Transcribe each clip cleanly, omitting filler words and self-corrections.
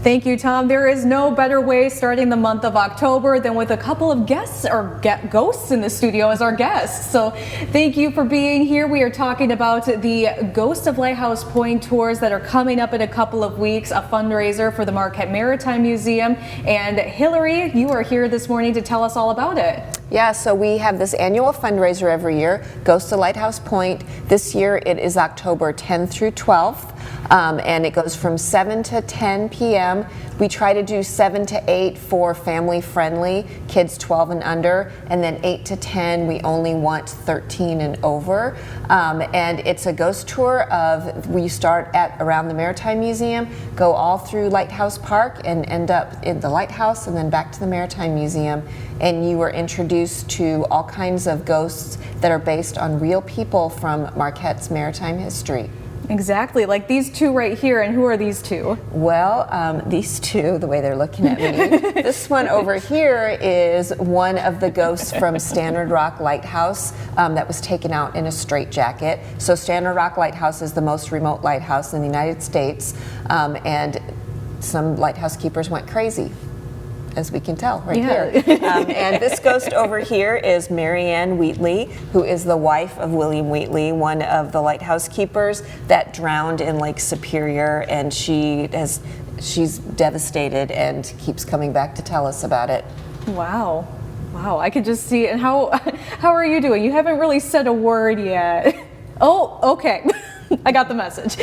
Thank you, Tom. There is no better way starting the month of October than with a couple of guests or ghosts in the studio as our guests. So thank you for being here. We are talking about the Ghost of Lighthouse Point tours that are coming up in a couple of weeks, a fundraiser for the Marquette Maritime Museum. And Hillary, you are here this morning to tell us all about it. Yeah, so we have this annual fundraiser every year, Ghost of Lighthouse Point. This year it is October 10th through 12th, and it goes from 7 to 10 p.m. We try to do 7 to 8 for family friendly, kids 12 and under, and then 8 to 10 we only want 13 and over. And it's a ghost tour of, we start at around the Maritime Museum, go all through Lighthouse Park and end up in the lighthouse and then back to the Maritime Museum. And you are introduced to all kinds of ghosts that are based on real people from Marquette's maritime history. Exactly, like these two right here. And who are these two? Well, these two, the way they're looking at me, this one over here is one of the ghosts from Standard Rock Lighthouse that was taken out in a straitjacket. So Standard Rock Lighthouse is the most remote lighthouse in the United States, and some lighthouse keepers went crazy, as we can tell right here. And this ghost over here is Marianne Wheatley, who is the wife of William Wheatley, one of the lighthouse keepers that drowned in Lake Superior, and she's devastated and keeps coming back to tell us about it. Wow. Wow, I could just see. And how are you doing? You haven't really said a word yet. Oh, okay. I got the message.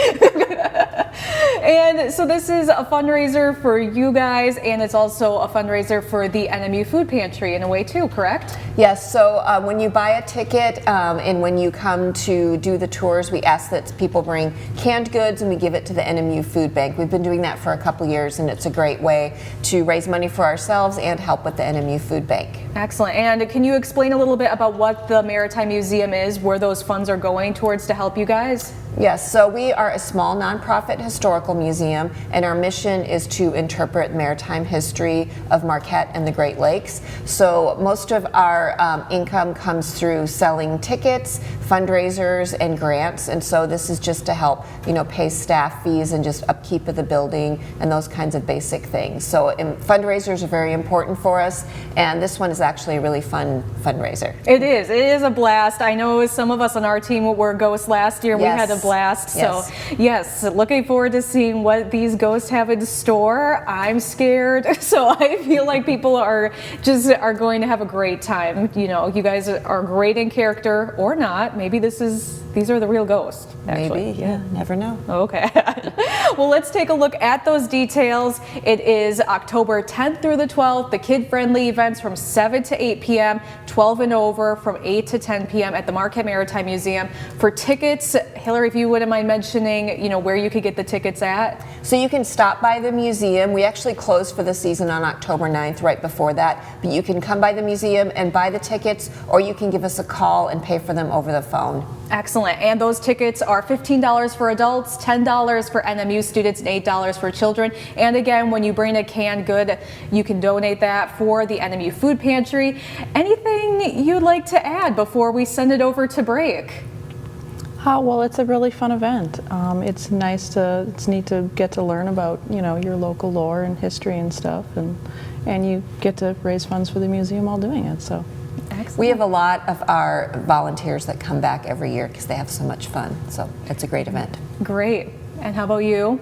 And so this is a fundraiser for you guys, and it's also a fundraiser for the NMU Food Pantry in a way too, correct? Yes, so when you buy a ticket and when you come to do the tours, we ask that people bring canned goods and we give it to the NMU Food Bank. We've been doing that for a couple years, and it's a great way to raise money for ourselves and help with the NMU Food Bank. Excellent. And can you explain a little bit about what the Maritime Museum is, where those funds are going towards to help you guys? Yes, so we are a small nonprofit historical museum, and our mission is to interpret maritime history of Marquette and the Great Lakes. So most of our income comes through selling tickets, fundraisers, and grants, and so this is just to help, pay staff fees and just upkeep of the building and those kinds of basic things. So fundraisers are very important for us, and this one is actually a really fun fundraiser. It is a blast. I know some of us on our team were ghosts last year. Yes. We had a blast. Yes. So yes, looking forward to seeing what these ghosts have in store. I'm scared, so I feel like people are going to have a great time. You guys are great in character or not. Maybe these are the real ghosts. Actually. Maybe, yeah, never know. Okay. Well, let's take a look at those details. It is October 10th through the 12th. The kid-friendly events from 7 to 8 p.m., 12 and over from 8 to 10 p.m. at the Marquette Maritime Museum. For tickets, Hillary, if you wouldn't mind mentioning, where you could get the tickets at. So you can stop by the museum. We actually close for the season on October 9th, right before that. But you can come by the museum and buy the tickets, or you can give us a call and pay for them over the phone. Excellent. And those tickets are $15 for adults, $10 for NMU students, and $8 for children. And again, when you bring a canned good, you can donate that for the NMU Food Pantry. Anything you'd like to add before we send it over to break? Well, it's a really fun event. It's neat to get to learn about, your local lore and history and stuff, and you get to raise funds for the museum while doing it, so. Excellent. We have a lot of our volunteers that come back every year because they have so much fun, so it's a great event. Great. And how about you?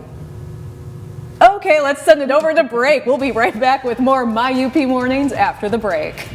Okay, let's send it over to break. We'll be right back with more My UP Mornings after the break.